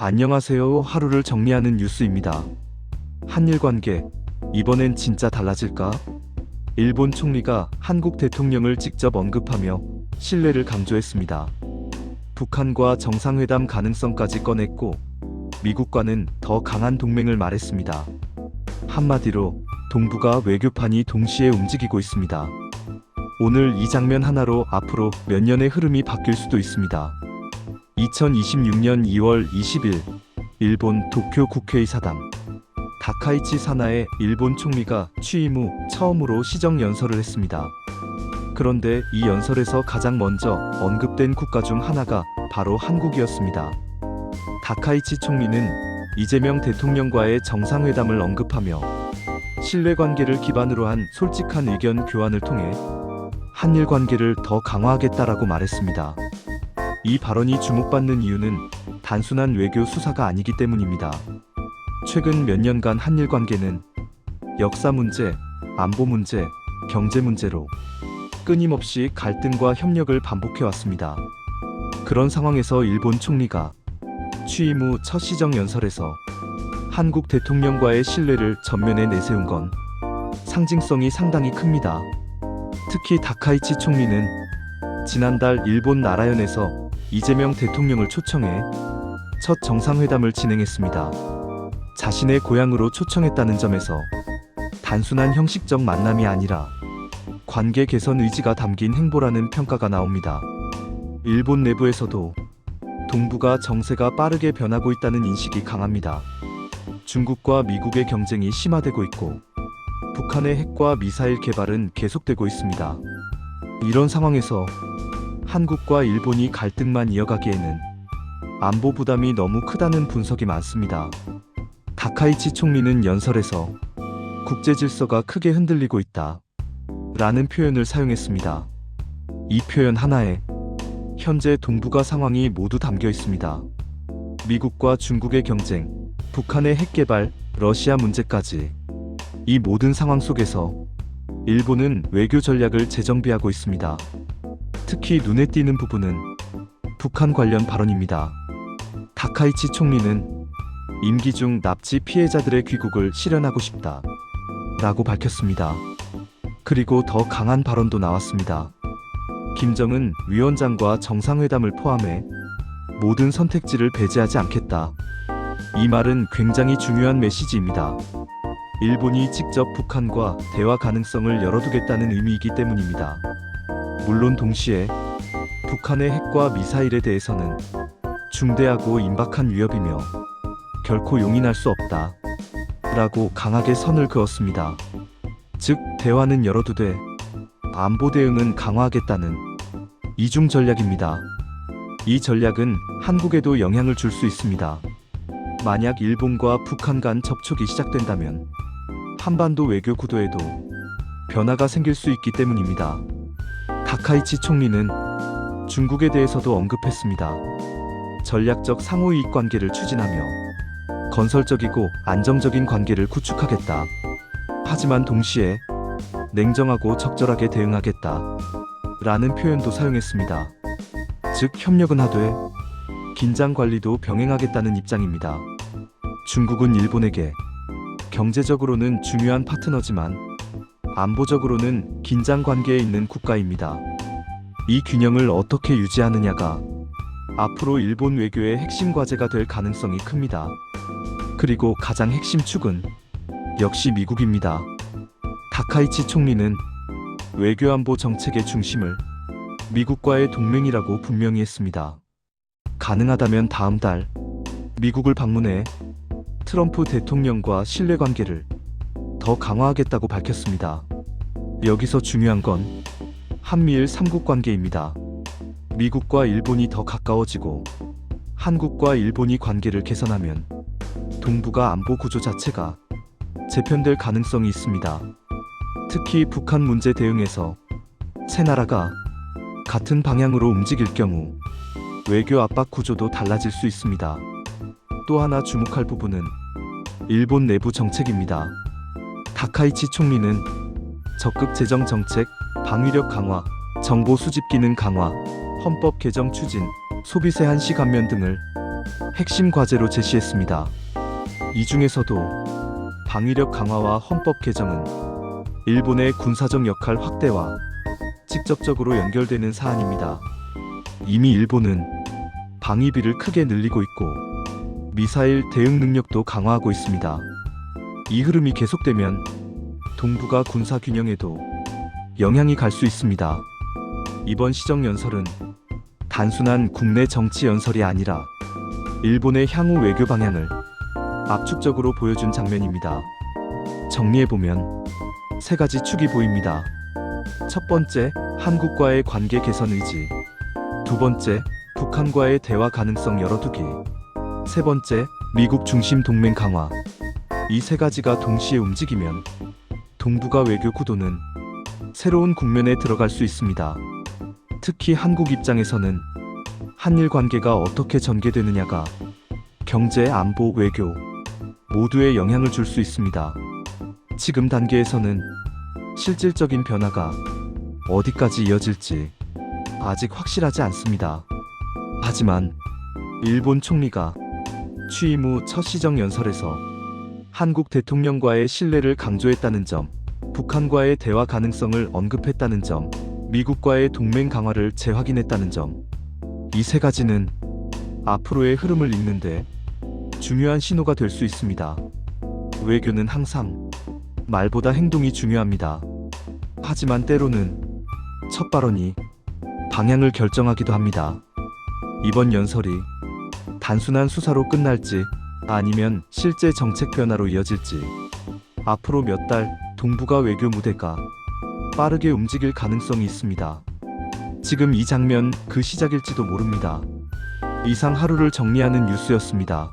안녕하세요. 하루를 정리하는 뉴스입니다. 한일 관계, 이번엔 진짜 달라질까? 일본 총리가 한국 대통령을 직접 언급하며 신뢰를 강조했습니다. 북한과 정상회담 가능성까지 꺼냈고, 미국과는 더 강한 동맹을 말했습니다. 한마디로 동북아 외교판이 동시에 움직이고 있습니다. 오늘 이 장면 하나로 앞으로 몇 년의 흐름이 바뀔 수도 있습니다. 2026년 2월 20일 일본 도쿄 국회의사당 다카이치 사나에 일본 총리가 취임 후 처음으로 시정연설을 했습니다. 그런데 이 연설에서 가장 먼저 언급된 국가 중 하나가 바로 한국이었습니다. 다카이치 총리는 이재명 대통령과의 정상회담을 언급하며 신뢰관계를 기반으로 한 솔직한 의견 교환을 통해 한일 관계를 더 강화하겠다라고 말했습니다. 이 발언이 주목받는 이유는 단순한 외교 수사가 아니기 때문입니다. 최근 몇 년간 한일 관계는 역사 문제, 안보 문제, 경제 문제로 끊임없이 갈등과 협력을 반복해왔습니다. 그런 상황에서 일본 총리가 취임 후 첫 시정연설에서 한국 대통령과의 신뢰를 전면에 내세운 건 상징성이 상당히 큽니다. 특히 다카이치 총리는 지난달 일본 나라연에서 이재명 대통령을 초청해 첫 정상회담을 진행했습니다. 자신의 고향으로 초청했다는 점에서 단순한 형식적 만남이 아니라 관계 개선 의지가 담긴 행보라는 평가가 나옵니다. 일본 내부에서도 동북아 정세가 빠르게 변하고 있다는 인식이 강합니다. 중국과 미국의 경쟁이 심화되고 있고 북한의 핵과 미사일 개발은 계속되고 있습니다. 이런 상황에서 한국과 일본이 갈등만 이어가기에는 안보 부담이 너무 크다는 분석이 많습니다. 다카이치 총리는 연설에서 국제 질서가 크게 흔들리고 있다 라는 표현을 사용했습니다. 이 표현 하나에 현재 동북아 상황이 모두 담겨 있습니다. 미국과 중국의 경쟁, 북한의 핵 개발, 러시아 문제까지 이 모든 상황 속에서 일본은 외교 전략을 재정비하고 있습니다. 특히 눈에 띄는 부분은 북한 관련 발언입니다. 다카이치 총리는 임기 중 납치 피해자들의 귀국을 실현하고 싶다 라고 밝혔습니다. 그리고 더 강한 발언도 나왔습니다. 김정은 위원장과 정상회담을 포함해 모든 선택지를 배제하지 않겠다. 이 말은 굉장히 중요한 메시지입니다. 일본이 직접 북한과 대화 가능성을 열어두겠다는 의미이기 때문입니다. 물론 동시에 북한의 핵과 미사일에 대해서는 중대하고 임박한 위협이며 결코 용인할 수 없다 라고 강하게 선을 그었습니다. 즉 대화는 열어두되 안보 대응은 강화하겠다는 이중 전략입니다. 이 전략은 한국에도 영향을 줄 수 있습니다. 만약 일본과 북한 간 접촉이 시작된다면 한반도 외교 구도에도 변화가 생길 수 있기 때문입니다. 다카이치 총리는 중국에 대해서도 언급했습니다. 전략적 상호이익 관계를 추진하며 건설적이고 안정적인 관계를 구축하겠다. 하지만 동시에 냉정하고 적절하게 대응하겠다 라는 표현도 사용했습니다. 즉 협력은 하되 긴장 관리도 병행하겠다는 입장입니다. 중국은 일본에게 경제적으로는 중요한 파트너지만 안보적으로는 긴장 관계에 있는 국가입니다. 이 균형을 어떻게 유지하느냐가 앞으로 일본 외교의 핵심 과제가 될 가능성이 큽니다. 그리고 가장 핵심 축은 역시 미국입니다. 다카이치 총리는 외교안보 정책의 중심을 미국과의 동맹이라고 분명히 했습니다. 가능하다면 다음 달 미국을 방문해 트럼프 대통령과 신뢰관계를 더 강화하겠다고 밝혔습니다. 여기서 중요한 건 한미일 3국 관계입니다. 미국과 일본이 더 가까워지고 한국과 일본이 관계를 개선하면 동북아 안보 구조 자체가 재편될 가능성이 있습니다. 특히 북한 문제 대응에서 세 나라가 같은 방향으로 움직일 경우 외교 압박 구조도 달라질 수 있습니다. 또 하나 주목할 부분은 일본 내부 정책입니다. 다카이치 총리는 적극 재정 정책, 방위력 강화, 정보 수집 기능 강화, 헌법 개정 추진, 소비세 한시 감면 등을 핵심 과제로 제시했습니다. 이 중에서도 방위력 강화와 헌법 개정은 일본의 군사적 역할 확대와 직접적으로 연결되는 사안입니다. 이미 일본은 방위비를 크게 늘리고 있고 미사일 대응 능력도 강화하고 있습니다. 이 흐름이 계속되면 동북아 군사 균형에도 영향이 갈 수 있습니다. 이번 시정연설은 단순한 국내 정치 연설이 아니라 일본의 향후 외교 방향을 압축적으로 보여준 장면입니다. 정리해보면 세 가지 축이 보입니다. 첫 번째, 한국과의 관계 개선 의지. 두 번째, 북한과의 대화 가능성 열어두기. 세 번째, 미국 중심 동맹 강화. 이 세 가지가 동시에 움직이면 동북아 외교 구도는 새로운 국면에 들어갈 수 있습니다. 특히 한국 입장에서는 한일 관계가 어떻게 전개되느냐가 경제, 안보, 외교 모두에 영향을 줄 수 있습니다. 지금 단계에서는 실질적인 변화가 어디까지 이어질지 아직 확실하지 않습니다. 하지만 일본 총리가 취임 후 첫 시정연설에서 한국 대통령과의 신뢰를 강조했다는 점, 북한과의 대화 가능성을 언급했다는 점, 미국과의 동맹 강화를 재확인했다는 점, 이 세 가지는 앞으로의 흐름을 읽는데 중요한 신호가 될 수 있습니다. 외교는 항상 말보다 행동이 중요합니다. 하지만 때로는 첫 발언이 방향을 결정하기도 합니다. 이번 연설이 단순한 수사로 끝날지 아니면 실제 정책 변화로 이어질지 앞으로 몇 달 동북아 외교 무대가 빠르게 움직일 가능성이 있습니다. 지금 이 장면 그 시작일지도 모릅니다. 이상 하루를 정리하는 뉴스였습니다.